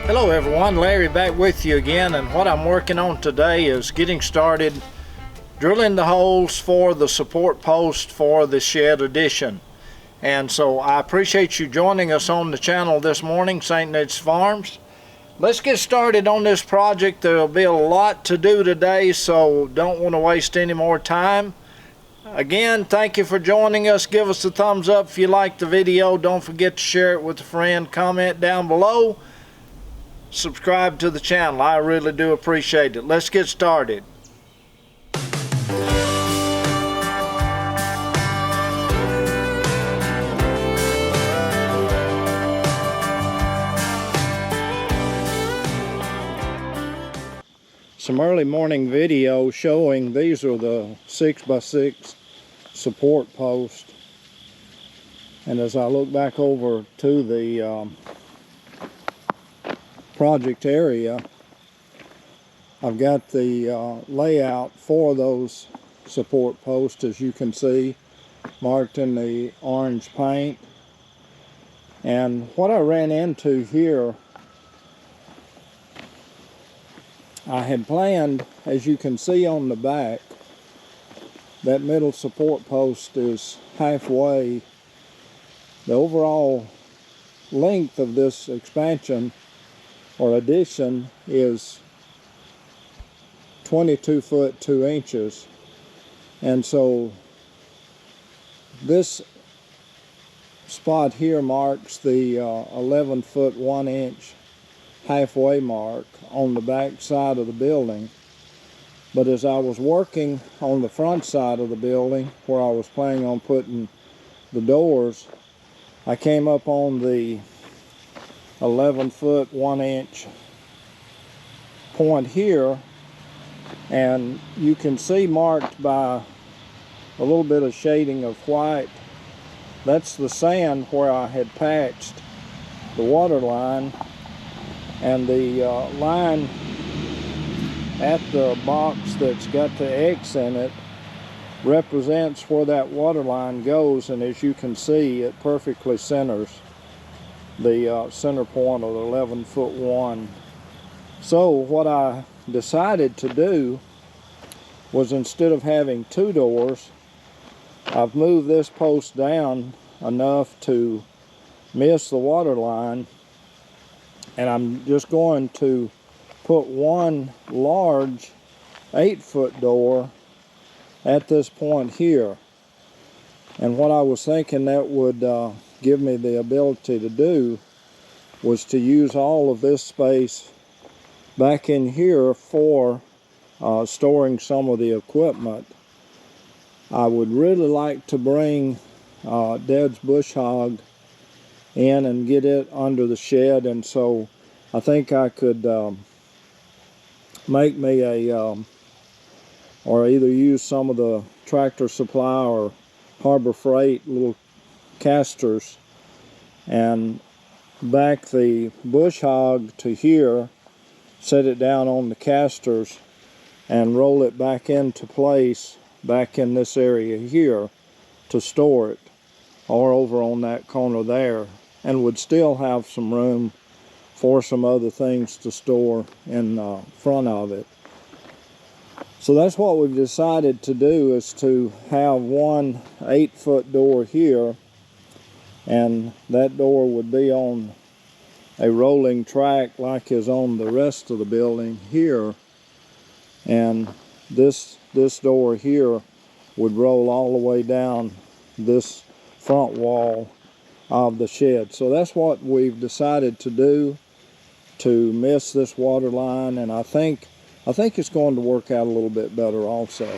Hello everyone, Larry back with you again, and what I'm working on today is getting started drilling the holes for the support post for the shed addition. And so I appreciate you joining us on the channel this morning, St. Ned's Farms. Let's get started on this project. There'll be a lot to do today, so don't want to waste any more time. Again, thank you for joining us. Give us a thumbs up if you like the video. Don't forget to share it with a friend. Comment down below. Subscribe to the channel. I really do appreciate it. Let's get started. Some early morning video showing these are the 6x6 support posts, and as I look back over to the project area, I've got the layout for those support posts, as you can see, marked in the orange paint. And what I ran into here, I had planned, as you can see on the back, that middle support post is halfway. The overall length of this expansion or addition is 22 foot 2 inches, and so this spot here marks the 11 foot 1 inch halfway mark on the back side of the building. But as I was working on the front side of the building, where I was planning on putting the doors, I came up on the 11 foot 1 inch point here, and you can see marked by a little bit of shading of white, that's the sand where I had patched the water line, and the line at the box that's got the X in it represents where that water line goes, and as you can see, it perfectly centers the center point of the 11 foot 1. So what I decided to do was, instead of having 2 doors, I've moved this post down enough to miss the water line, and I'm just going to put one large 8-foot door at this point here. And what I was thinking that would give me the ability to do was to use all of this space back in here for storing some of the equipment. I would really like to bring Dad's bush hog in and get it under the shed, and so I think I could make me a or either use some of the Tractor Supply or Harbor Freight little casters and back the bush hog to here, set it down on the casters, and roll it back into place back in this area here to store it, or over on that corner there, and would still have some room for some other things to store in front of it. So that's what we've decided to do, is to have one 8-foot door here, and that door would be on a rolling track like is on the rest of the building here, and this door here would roll all the way down this front wall of the shed. So that's what we've decided to do, to miss this water line, and I think it's going to work out a little bit better also.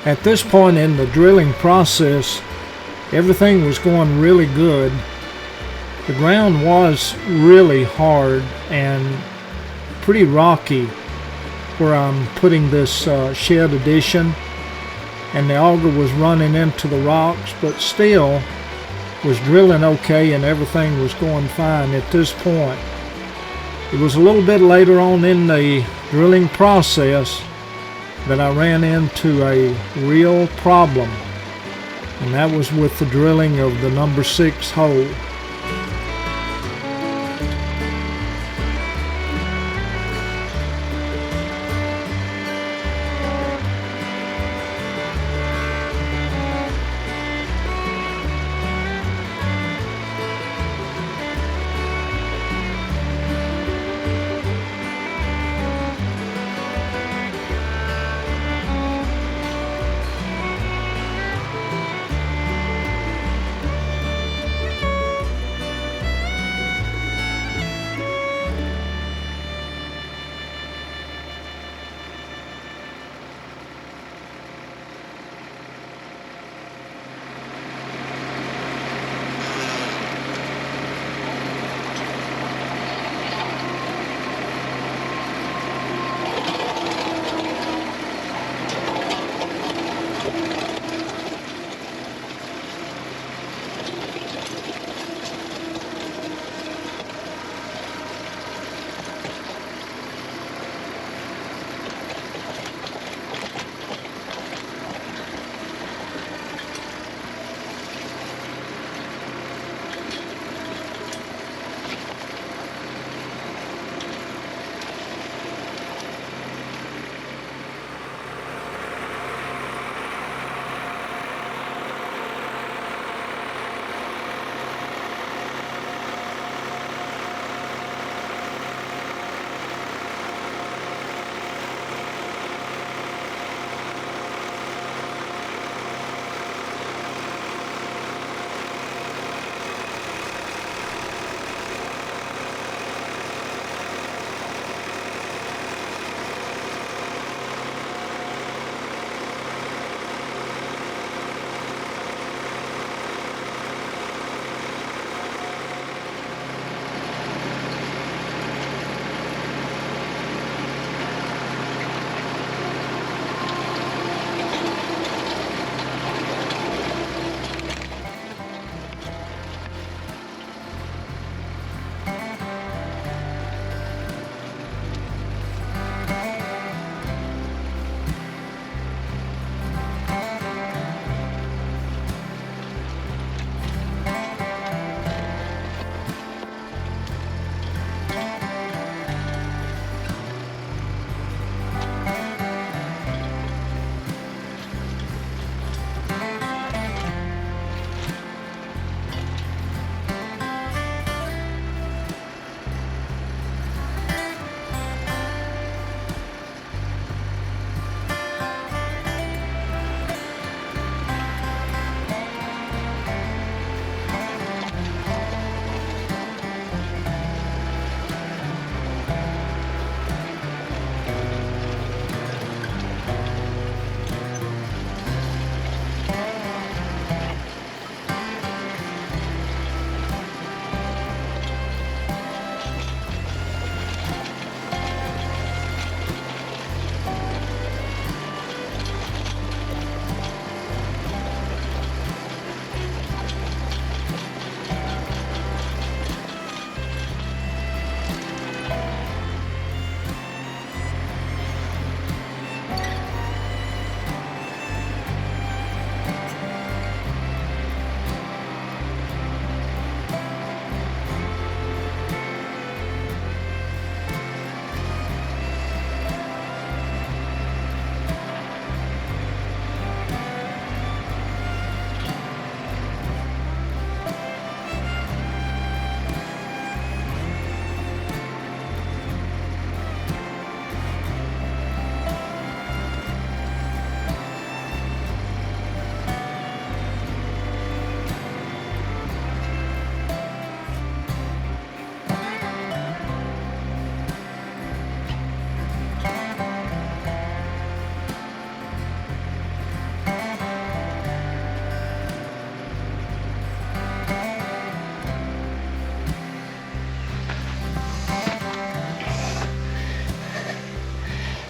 At this point in the drilling process, everything was going really good. The ground was really hard and pretty rocky where I'm putting this shed addition, and the auger was running into the rocks, but still was drilling okay and everything was going fine at this point. It was a little bit later on in the drilling process that I ran into a real problem, and that was with the drilling of the number 6 hole.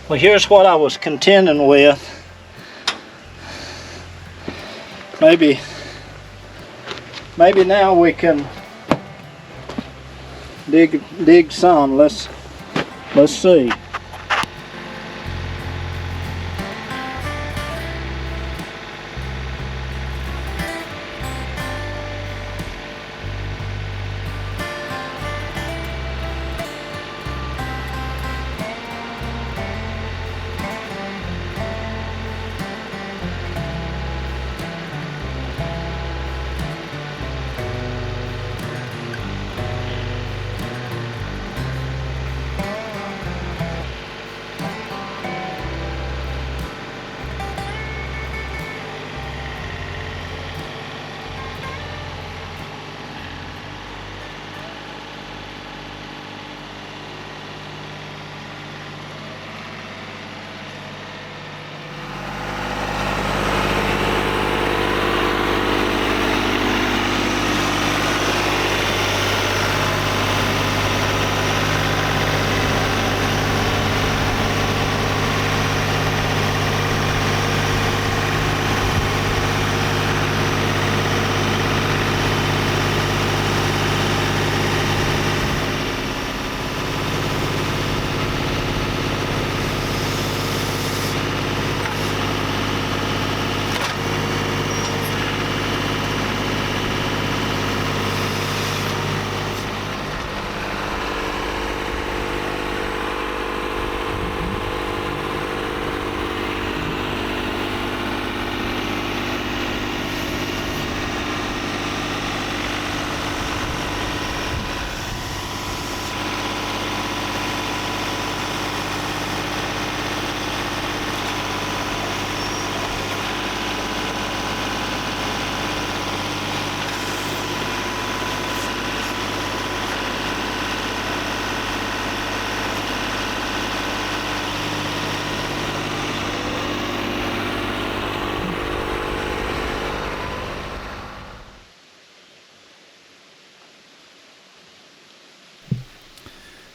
Well, here's what I was contending with. Maybe now we can dig some. Let's see.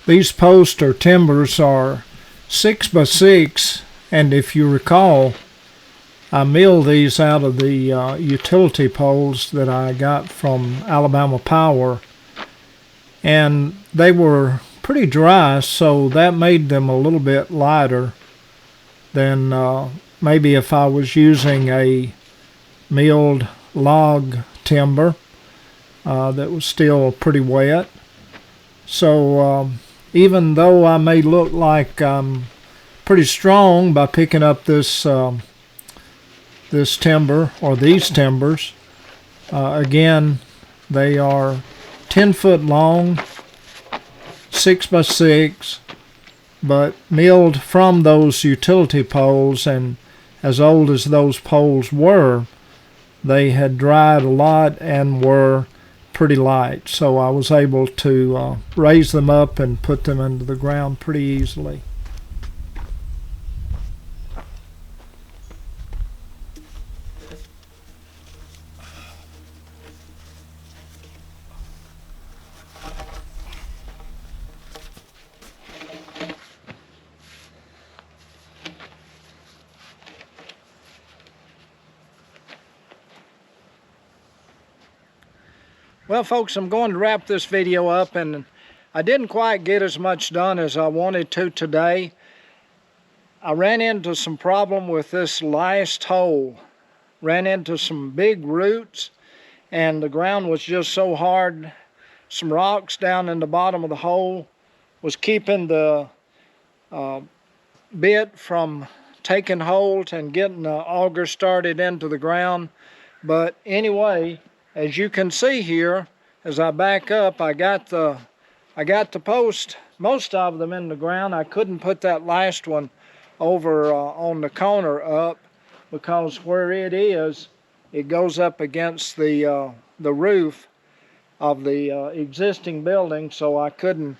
These posts or timbers are 6 by 6, and if you recall, I milled these out of the utility poles that I got from Alabama Power, and they were pretty dry, so that made them a little bit lighter than maybe if I was using a milled log timber that was still pretty wet. So even though I may look like I'm pretty strong by picking up this this timber or these timbers, again, they are 10 foot long, 6 by 6, but milled from those utility poles, and as old as those poles were, they had dried a lot and were pretty light, so I was able to raise them up and put them into the ground pretty easily. Well, folks, I'm going to wrap this video up, and I didn't quite get as much done as I wanted to today. I ran into some problem with this last hole. Ran into some big roots, and the ground was just so hard. Some rocks down in the bottom of the hole was keeping the bit from taking hold and getting the auger started into the ground. But anyway, as you can see here, as I back up, I got the post, most of them in the ground. I couldn't put that last one over on the corner up, because where it is, it goes up against the roof of the existing building, so I couldn't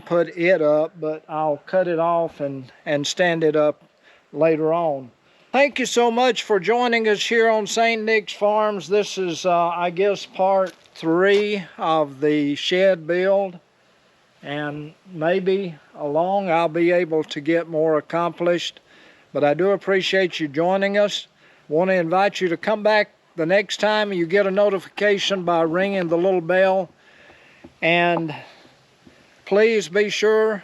put it up, but I'll cut it off and stand it up later on. Thank you so much for joining us here on St. Nick's Farms. This is, I guess, part 3 of the shed build. and maybe along I'll be able to get more accomplished. But I do appreciate you joining us. Want to invite you to come back the next time. You get a notification by ringing the little bell. And please be sure,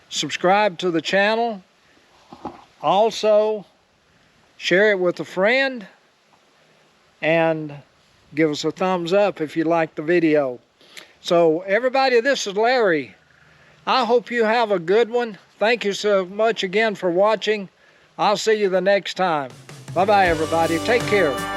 subscribe to the channel. Also, share it with a friend. And give us a thumbs up if you like the video. So everybody, this is Larry. I hope you have a good one. Thank you so much again for watching. I'll see you the next time. Bye-bye, everybody. Take care.